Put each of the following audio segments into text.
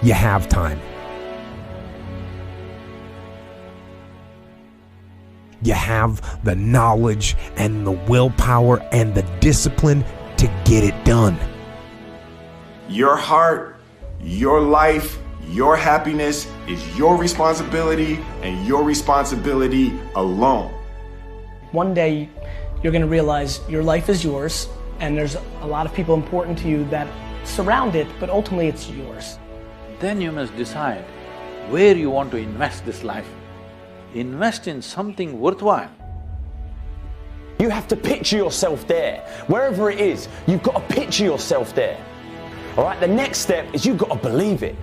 you have time. You have the knowledge and the willpower and the discipline to get it done. Your heart, your life, your happiness is your responsibility and your responsibility alone. One day you're going to realize your life is yours and there's a lot of people important to you that surround it, but ultimately it's yours. Then you must decide where you want to invest this life. Invest in something worthwhile. You have to picture yourself there. Wherever it is, you've got to picture yourself there. All right, the next step is you've got to believe it.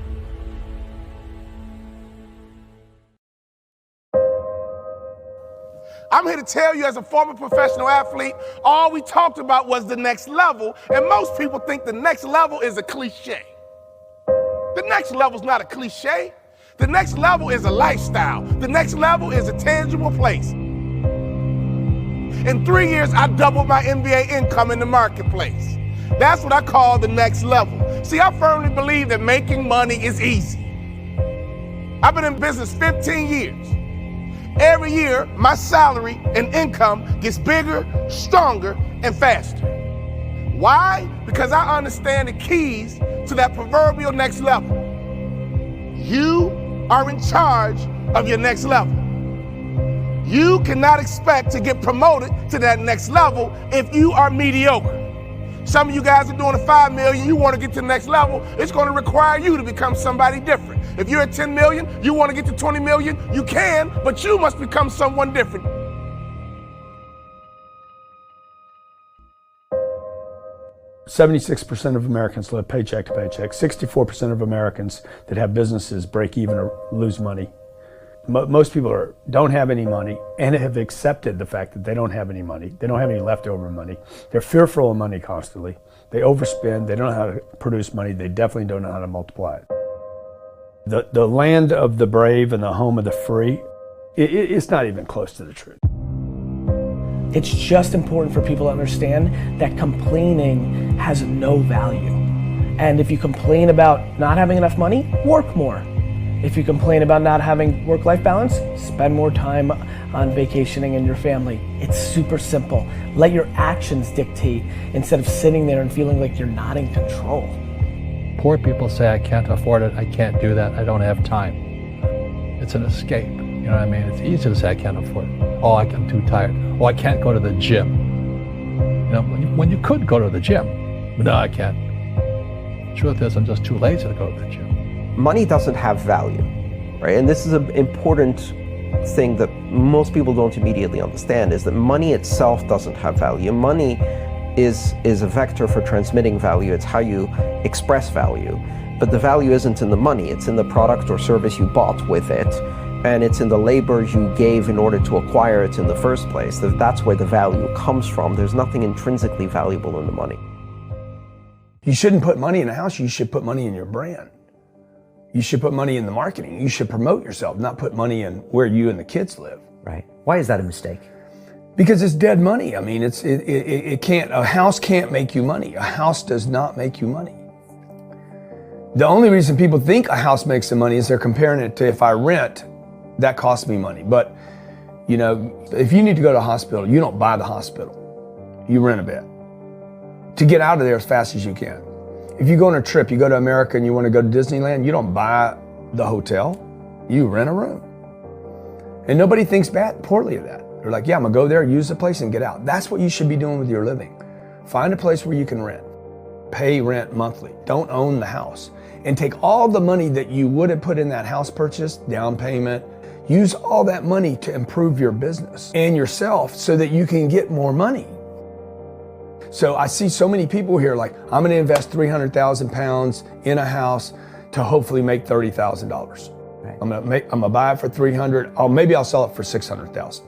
I'm here to tell you, as a former professional athlete, all we talked about was the next level, and most people think the next level is a cliche. The next level is not a cliche. The next level is a lifestyle. The next level is a tangible place. In 3 years, I doubled my NBA income in the marketplace. That's what I call the next level. See, I firmly believe that making money is easy. I've been in business 15 years. Every year, my salary and income gets bigger, stronger, and faster. Why? Because I understand the keys to that proverbial next level. You are in charge of your next level. You cannot expect to get promoted to that next level if you are mediocre. Some of you guys are doing a 5 million, you want to get to the next level, it's going to require you to become somebody different. If you're at 10 million, you want to get to 20 million, you can, but you must become someone different. "76% of Americans live paycheck to paycheck. 64% of Americans that have businesses break even or lose money. Most people don't have any money and have accepted the fact that they don't have any money. They don't have any leftover money. They're fearful of money constantly. They overspend. They don't know how to produce money. They definitely don't know how to multiply it. The land of the brave and the home of the free, it's not even close to the truth. It's just important for people to understand that complaining has no value. And if you complain about not having enough money, work more. If you complain about not having work-life balance, spend more time on vacationing in your family. It's super simple. Let your actions dictate instead of sitting there and feeling like you're not in control. Poor people say, I can't afford it, I can't do that, I don't have time. It's an escape, you know what I mean? It's easy to say I can't afford it. Oh, I'm too tired. Oh, I can't go to the gym. You know, when you could go to the gym, but no, I can't. Truth is, I'm just too lazy to go to the gym. Money doesn't have value, right? And this is an important thing that most people don't immediately understand, is that money itself doesn't have value. Money is a vector for transmitting value. It's how you express value. But the value isn't in the money, it's in the product or service you bought with it. And it's in the labor you gave in order to acquire it in the first place. That's where the value comes from. There's nothing intrinsically valuable in the money. You shouldn't put money in a house, you should put money in your brand. You should put money in the marketing. You should promote yourself, not put money in where you and the kids live. Right. Why is that a mistake? Because it's dead money. I mean, it can't, a house can't make you money. A house does not make you money. The only reason people think a house makes them money is they're comparing it to, if I rent, that costs me money. But, you know, if you need to go to a hospital, you don't buy the hospital. You rent a bed to get out of there as fast as you can. If you go on a trip, you go to America and you want to go to Disneyland, you don't buy the hotel, you rent a room. And nobody thinks poorly of that. They're like, yeah, I'm gonna go there, use the place and get out. That's what you should be doing with your living. Find a place where you can rent. Pay rent monthly. Don't own the house. And take all the money that you would have put in that house purchase, down payment, use all that money to improve your business and yourself so that you can get more money. So I see so many people here like, I'm gonna invest 300,000 pounds in a house to hopefully make $30,000. Right. I'm gonna buy it for 300, maybe I'll sell it for 600,000.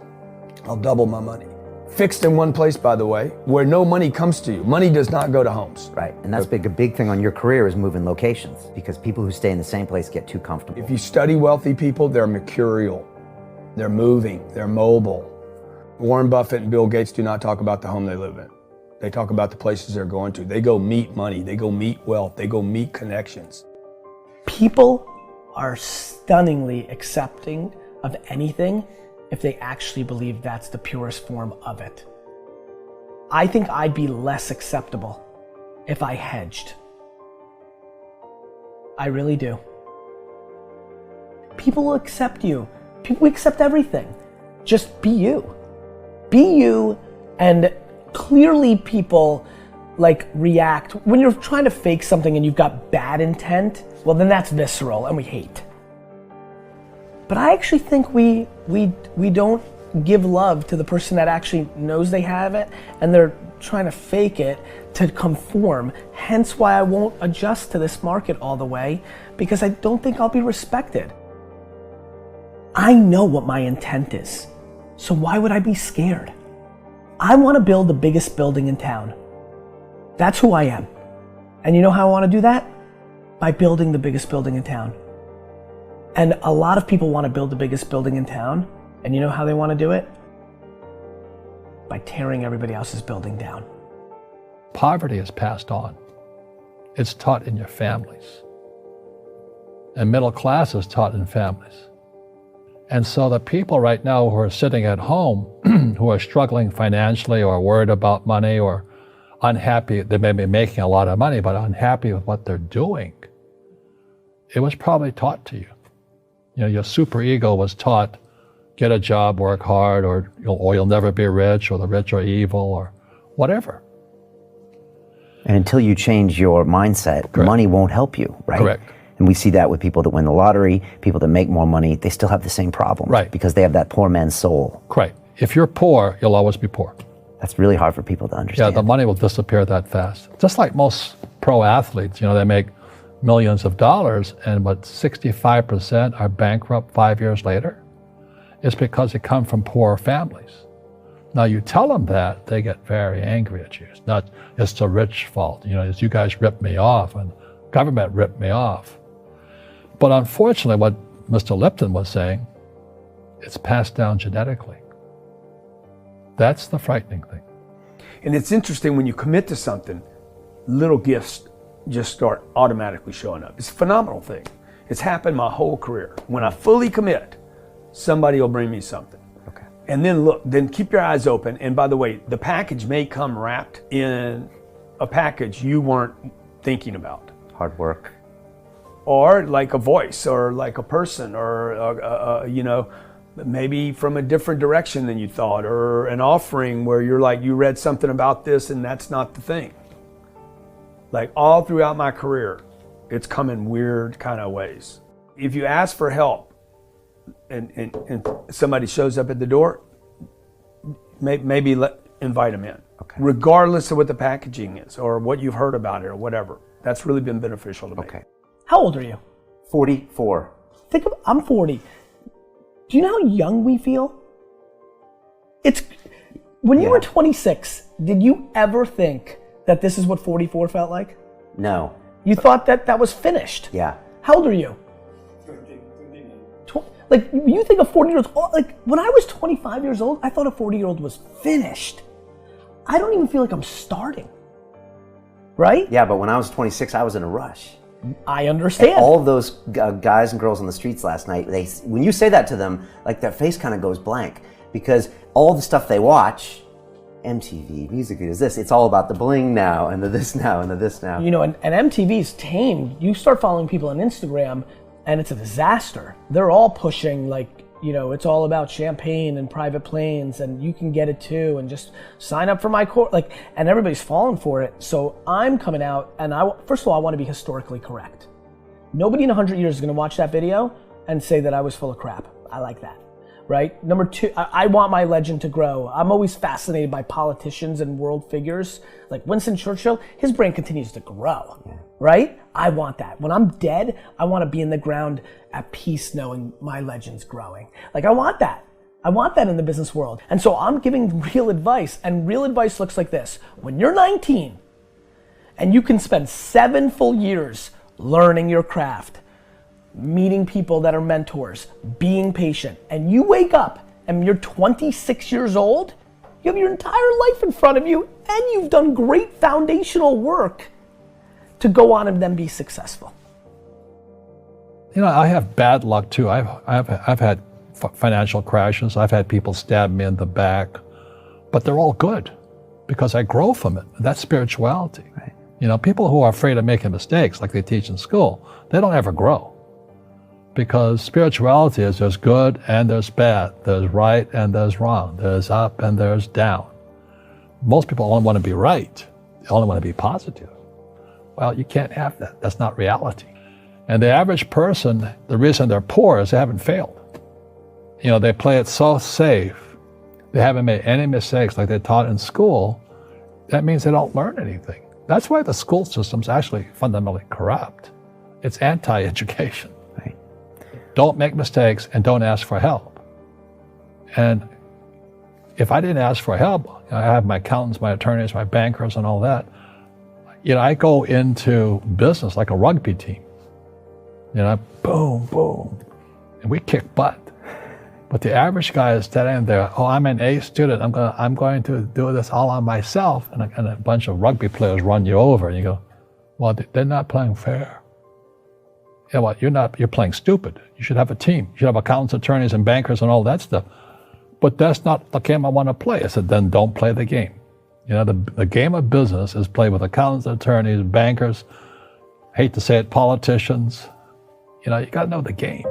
I'll double my money. Fixed in one place, by the way, where no money comes to you. Money does not go to homes. Right, and that's a big thing on your career is moving locations, because people who stay in the same place get too comfortable. If you study wealthy people, they're mercurial. They're moving, they're mobile. Warren Buffett and Bill Gates do not talk about the home they live in. They talk about the places they're going to. They go meet money, they go meet wealth, they go meet connections. People are stunningly accepting of anything if they actually believe that's the purest form of it. I think I'd be less acceptable if I hedged. I really do. People will accept you. People accept everything. Just be you. Be you, and clearly people like react. When you're trying to fake something and you've got bad intent, well then that's visceral and we hate. But I actually think we don't give love to the person that actually knows they have it and they're trying to fake it to conform. Hence why I won't adjust to this market all the way, because I don't think I'll be respected. I know what my intent is, so why would I be scared? I want to build the biggest building in town. That's who I am. And you know how I want to do that? By building the biggest building in town. And a lot of people want to build the biggest building in town, and you know how they want to do it? By tearing everybody else's building down. Poverty is passed on. It's taught in your families. And middle class is taught in families. And so the people right now who are sitting at home, who are struggling financially or worried about money or unhappy, they may be making a lot of money, but unhappy with what they're doing, it was probably taught to you. You know, your super ego was taught, get a job, work hard, or you'll never be rich, or the rich are evil, or whatever. And until you change your mindset, Correct. Money won't help you, right? Correct. And we see that with people that win the lottery, people that make more money, they still have the same problems. Right. Because they have that poor man's soul. Correct. If you're poor, you'll always be poor. That's really hard for people to understand. Yeah, the money will disappear that fast. Just like most pro athletes, they make millions of dollars, and but 65% are bankrupt 5 years later. It's because they come from poor families. Now you tell them that, they get very angry at you. It's the rich fault. It's you guys ripped me off and government ripped me off. But unfortunately, what Mr. Lipton was saying, it's passed down genetically. That's the frightening thing. And it's interesting when you commit to something, little gifts just start automatically showing up. It's a phenomenal thing. It's happened my whole career. When I fully commit, somebody will bring me something. Okay. And then look, then keep your eyes open. And by the way, the package may come wrapped in a package you weren't thinking about. Hard work. Or like a voice, or like a person, or maybe from a different direction than you thought, or an offering where you're like, you read something about this and that's not the thing. Like all throughout my career, it's come in weird kind of ways. If you ask for help and somebody shows up at the door, maybe invite them in. Okay. Regardless of what the packaging is or what you've heard about it or whatever. That's really been beneficial to me. Okay. How old are you? 44. I'm 40. Do you know how young we feel? When you were 26, did you ever think that this is what 44 felt like? No. You thought that was finished? Yeah. How old are you? 29. Like, you think a 40-year-old, like when I was 25 years old, I thought a 40-year-old was finished. I don't even feel like I'm starting. Right? Yeah, but when I was 26, I was in a rush. I understand. And all of those guys and girls on the streets last night, when you say that to them, like their face kind of goes blank, because all the stuff they watch, MTV, music videos, this, it's all about the bling now and the this now and the this now. And MTV's tamed. You start following people on Instagram and it's a disaster. They're all pushing it's all about champagne and private planes and you can get it too and just sign up for my course. And everybody's falling for it. So I'm coming out and first of all, I want to be historically correct. Nobody in 100 years is going to watch that video and say that I was full of crap. I like that. Right? Number two, I want my legend to grow. I'm always fascinated by politicians and world figures. Like Winston Churchill, his brain continues to grow. Yeah. Right? I want that. When I'm dead, I want to be in the ground at peace knowing my legend's growing. I want that. I want that in the business world. And so I'm giving real advice, and real advice looks like this. When you're 19 and you can spend 7 full years learning your craft, meeting people that are mentors, being patient, and you wake up and you're 26 years old, you have your entire life in front of you and you've done great foundational work to go on and then be successful. You know, I have bad luck too. I've had financial crashes. I've had people stab me in the back, but they're all good because I grow from it. That's spirituality. Right. You know, people who are afraid of making mistakes, like they teach in school, they don't ever grow. Because spirituality is there's good and there's bad, there's right and there's wrong, there's up and there's down. Most people only want to be right, they only want to be positive. Well, you can't have that. That's not reality. And the average person, the reason they're poor is they haven't failed. You know, they play it so safe, they haven't made any mistakes like they taught in school. That means they don't learn anything. That's why the school system's actually fundamentally corrupt. It's anti-education. Right. Don't make mistakes and don't ask for help. And if I didn't ask for help, I have my accountants, my attorneys, my bankers and all that. You know, I go into business like a rugby team. You know, boom, boom, and we kick butt. But the average guy is standing there, oh, I'm an A student, I'm going to do this all on myself, and a bunch of rugby players run you over, and you go, well, they're not playing fair. You know what, you're playing stupid. You should have a team. You should have accountants, attorneys, and bankers and all that stuff. But that's not the game I want to play. I said, then don't play the game. You know, the game of business is played with accountants, attorneys, bankers, hate to say it, politicians. You know, you got to know the game.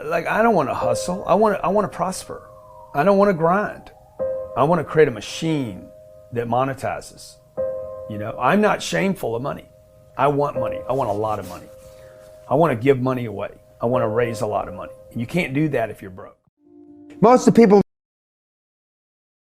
Like, I don't want to hustle. I want to prosper. I don't want to grind. I want to create a machine that monetizes. You know, I'm not shameful of money. I want money. I want a lot of money. I want to give money away. I want to raise a lot of money. And you can't do that if you're broke. Most of the people